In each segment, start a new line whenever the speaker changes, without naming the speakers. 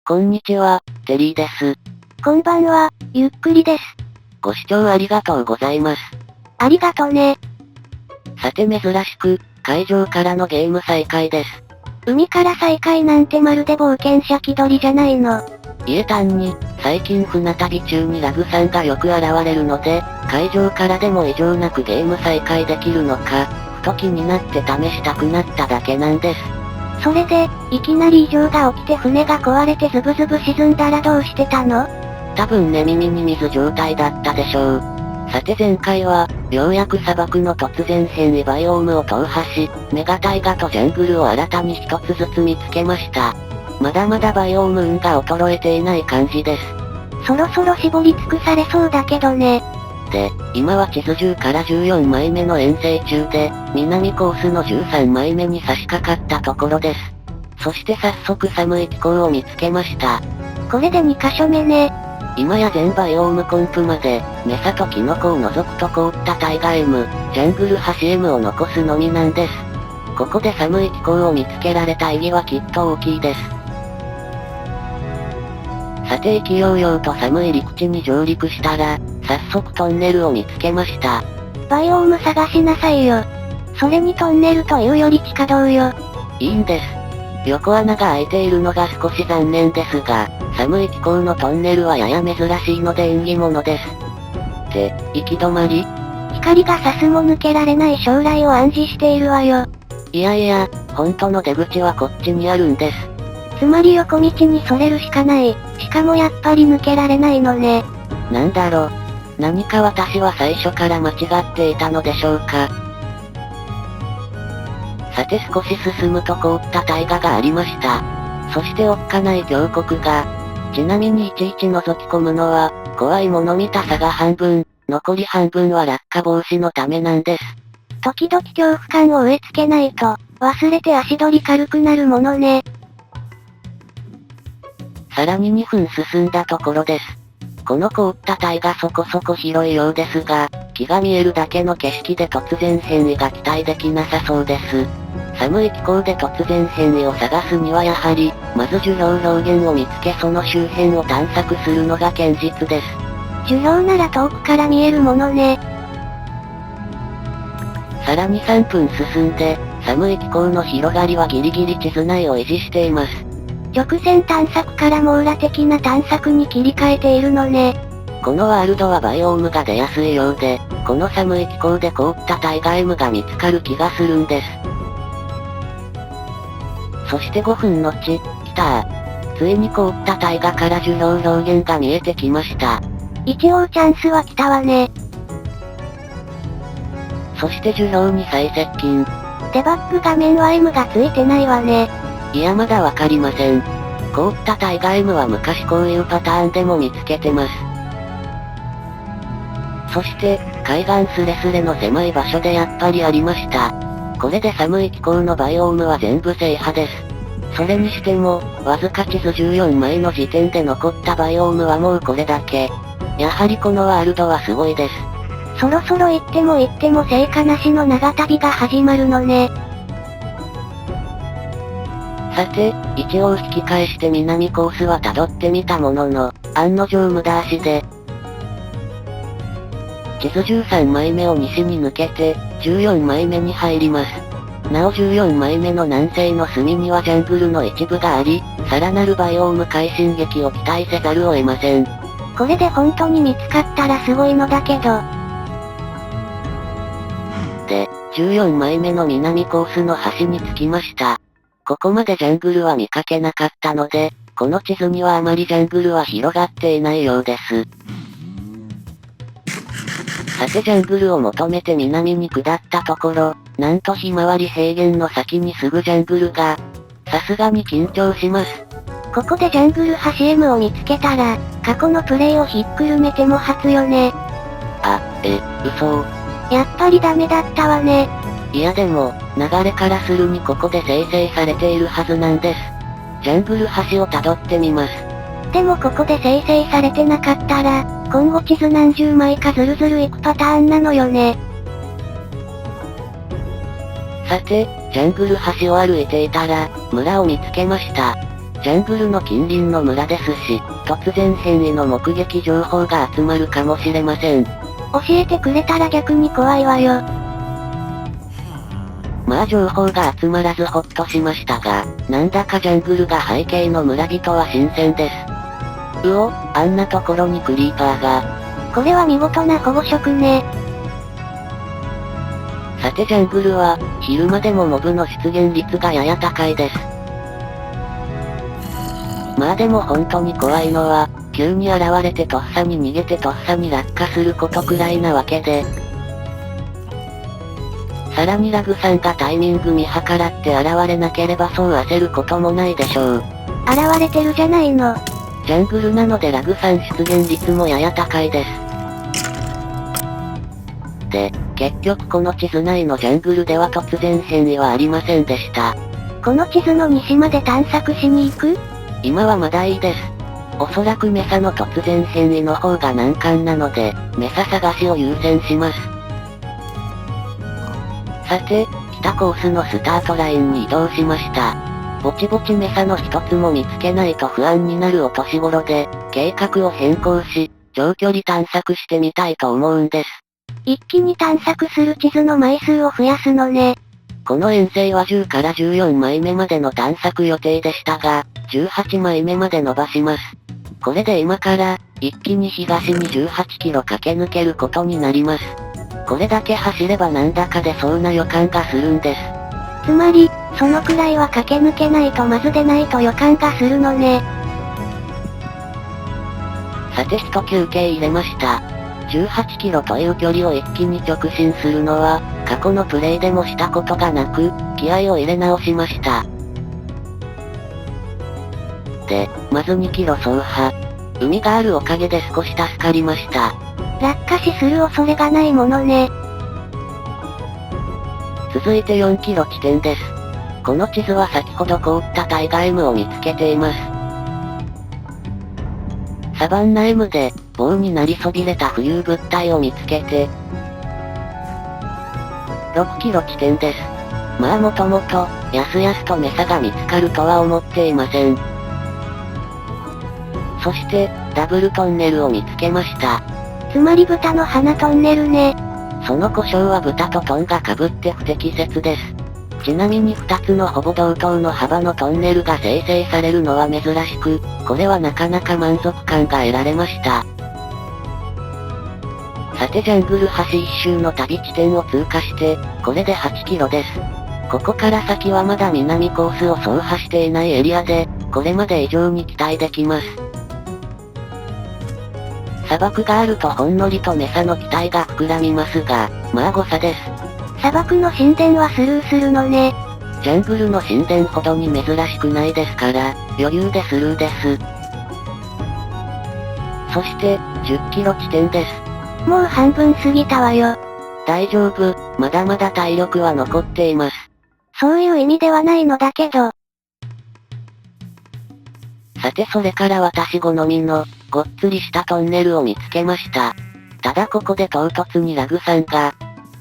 こんにちは、テリーです。
こんばんは、ゆっくりです。
ご視聴ありがとうございます。
ありがとね。
さて珍しく、海上からのゲーム再開です。
海から再開なんてまるで冒険者気取りじゃないの。
いえ単に、最近船旅中にラグさんがよく現れるので、海上からでも異常なくゲーム再開できるのか、ふと気になって試したくなっただけなんです。
それで、いきなり異常が起きて船が壊れてズブズブ沈んだらどうしてたの？
多分寝耳に水状態だったでしょう。さて前回は、ようやく砂漠の突然変異バイオームを踏破し、メガタイガとジャングルを新たに一つずつ見つけました。まだまだバイオーム運が衰えていない感じです。
そろそろ絞り尽くされそうだけどね。
で、今は地図10から14枚目の遠征中で、南コースの13枚目に差し掛かったところです。そして早速寒い気候を見つけました。
これで2カ所目ね。
今や全バイオームコンプまで、メサとキノコを除くと凍ったタイガ M、ジャングルハシ M を残すのみなんです。ここで寒い気候を見つけられた意義はきっと大きいです。さて意気揚々と寒い陸地に上陸したら、早速トンネルを見つけました。
バイオーム探しなさいよ。それにトンネルというより地下道よ。
いいんです。横穴が開いているのが少し残念ですが、寒い気候のトンネルはやや珍しいので縁起物です。って、行き止まり？
光が差すも抜けられない将来を暗示しているわよ。
いやいや、本当の出口はこっちにあるんです。
つまり横道にそれるしかない。しかもやっぱり抜けられないのね。
なんだろ。何か私は最初から間違っていたのでしょうか。さて少し進むと凍った大河がありました。そしておっかない峡谷が。ちなみにいちいち覗き込むのは、怖いもの見たさが半分、残り半分は落下防止のためなんです。
時々恐怖感を植え付けないと、忘れて足取り軽くなるものね。
さらに2分進んだところです。この凍った体がそこそこ広いようですが、木が見えるだけの景色で突然変異が期待できなさそうです。寒い気候で突然変異を探すにはやはり、まず樹氷氷原を見つけその周辺を探索するのが堅実です。
樹氷なら遠くから見えるものね。
さらに3分進んで、寒い気候の広がりはギリギリ地図内を維持しています。
直線探索から網羅的な探索に切り替えているのね。
このワールドはバイオームが出やすいようで、この寒い気候で凍ったタイガ M が見つかる気がするんです。そして5分後、来たついに凍ったタイガから樹氷氷原が見えてきました。
一応チャンスは来たわね。
そして樹氷に再接近。
デバッグ画面は M がついてないわね。
いやまだわかりません。凍ったタイガ M は昔こういうパターンでも見つけてます。そして、海岸スレスレの狭い場所でやっぱりありました。これで寒い気候のバイオームは全部制覇です。それにしても、わずか地図14枚の時点で残ったバイオームはもうこれだけ。やはりこのワールドはすごいです。
そろそろ行っても成果なしの長旅が始まるのね。
さて、一応引き返して南コースは辿ってみたものの、案の定無駄足で。地図13枚目を西に抜けて、14枚目に入ります。なお14枚目の南西の隅にはジャングルの一部があり、さらなるバイオーム快進撃を期待せざるを得ません。
これで本当に見つかったらすごいのだけど。
で、14枚目の南コースの端に着きました。ここまでジャングルは見かけなかったので、この地図にはあまりジャングルは広がっていないようです。さてジャングルを求めて南に下ったところ、なんとひまわり平原の先にすぐジャングルが。さすがに緊張します。
ここでジャングルハシ M を見つけたら、過去のプレイをひっくるめても初よね。
嘘。
やっぱりダメだったわね。
いやでも、流れからするにここで生成されているはずなんです。ジャングル端を辿ってみます。
でもここで生成されてなかったら、今後地図何十枚かズルズルいくパターンなのよね。
さて、ジャングル端を歩いていたら、村を見つけました。ジャングルの近隣の村ですし、突然変異の目撃情報が集まるかもしれません。
教えてくれたら逆に怖いわよ。
まあ情報が集まらずほっとしましたが、なんだかジャングルが背景の村人は新鮮です。うお、あんなところにクリーパーが。
これは見事な保護色ね。
さてジャングルは、昼間でもモブの出現率がやや高いです。まあでも本当に怖いのは、急に現れてとっさに逃げてとっさに落下することくらいなわけで。さらにラグさんがタイミング見計らって現れなければそう焦ることもないでしょう。
現れてるじゃないの。
ジャングルなのでラグさん出現率もやや高いです。で、結局この地図内のジャングルでは突然変異はありませんでした。
この地図の西まで探索しに行く？
今はまだいいです。おそらくメサの突然変異の方が難関なので、メサ探しを優先します。さて、北コースのスタートラインに移動しました。ぼちぼちメサの一つも見つけないと不安になるお年頃で、計画を変更し、長距離探索してみたいと思うんです。
一気に探索する地図の枚数を増やすのね。
この遠征は10から14枚目までの探索予定でしたが、18枚目まで伸ばします。これで今から、一気に東に18キロ駆け抜けることになります。これだけ走ればなんだか出そうな予感がするんです。
つまり、そのくらいは駆け抜けないとまず出ないと予感がするのね。
さて一休憩入れました。18キロという距離を一気に直進するのは、過去のプレイでもしたことがなく、気合を入れ直しました。で、まず2キロ走破。海があるおかげで少し助かりました。
落下死する恐れがないものね。
続いて4キロ地点です。この地図は先ほど凍ったタイガー M を見つけています。サバンナ M で、棒になりそびれた浮遊物体を見つけて、6キロ地点です。まあもともと、やすやすとメサが見つかるとは思っていません。そして、ダブルトンネルを見つけました。
つまり豚の鼻トンネルね。
その故障は豚とトンが被って不適切です。ちなみに2つのほぼ同等の幅のトンネルが生成されるのは珍しく、これはなかなか満足感が得られました。さてジャングル橋一周の旅地点を通過して、これで8キロです。ここから先はまだ南コースを走破していないエリアで、これまで以上に期待できます。砂漠があるとほんのりとメサの期待が膨らみますが、まあ誤差です。
砂漠の神殿はスルーするのね。
ジャングルの神殿ほどに珍しくないですから、余裕でスルーです。そして、10キロ地点です。
もう半分過ぎたわよ。
大丈夫、まだまだ体力は残っています。
そういう意味ではないのだけど。
さてそれから私好みの、ごっつりしたトンネルを見つけました。ただここで唐突にラグさんが、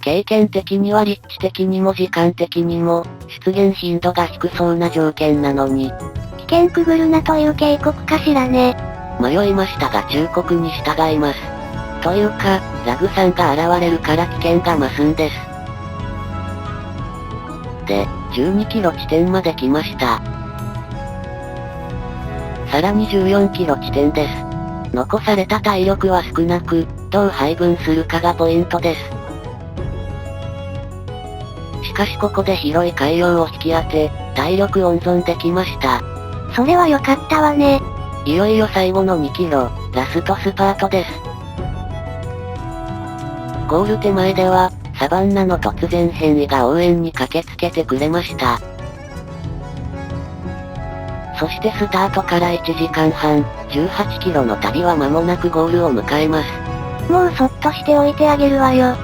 経験的には立地的にも時間的にも、出現頻度が低そうな条件なのに、
危険くぐるなという警告かしらね。
迷いましたが忠告に従います。というか、ラグさんが現れるから危険が増すんです。で、12キロ地点まで来ました。さらに14キロ地点です。残された体力は少なく、どう配分するかがポイントです。しかしここで広い海洋を引き当て、体力温存できました。
それは良かったわね。
いよいよ最後の2キロ、ラストスパートです。ゴール手前では、サバンナの突然変異が応援に駆けつけてくれました。そしてスタートから1時間半、18キロの旅は間もなくゴールを迎えます。
もうそっとしておいてあげるわよ。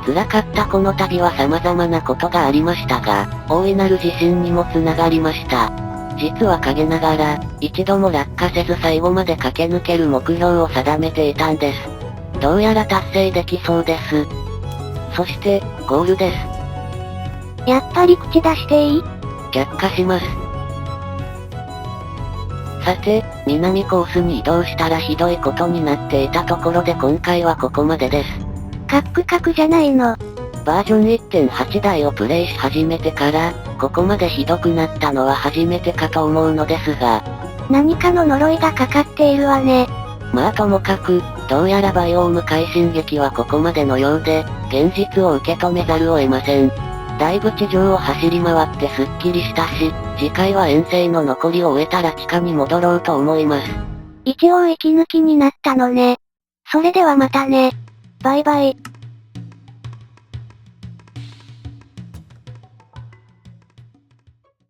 辛かったこの旅は様々なことがありましたが、大いなる自信にもつながりました。実は陰ながら、一度も落下せず最後まで駆け抜ける目標を定めていたんです。どうやら達成できそうです。そして、ゴールです。
やっぱり口出していい？
却下します。さて、南コースに移動したらひどいことになっていたところで今回はここまでです。
カックカクじゃないの。
バージョン 1.8 台をプレイし始めてから、ここまでひどくなったのは初めてかと思うのですが。
何かの呪いがかかっているわね。
まあともかく、どうやらバイオーム快進撃はここまでのようで、現実を受け止めざるを得ません。だいぶ地上を走り回ってスッキリしたし、次回は遠征の残りを終えたら地下に戻ろうと思います。
一応息抜きになったのね。それではまたね。バイバイ。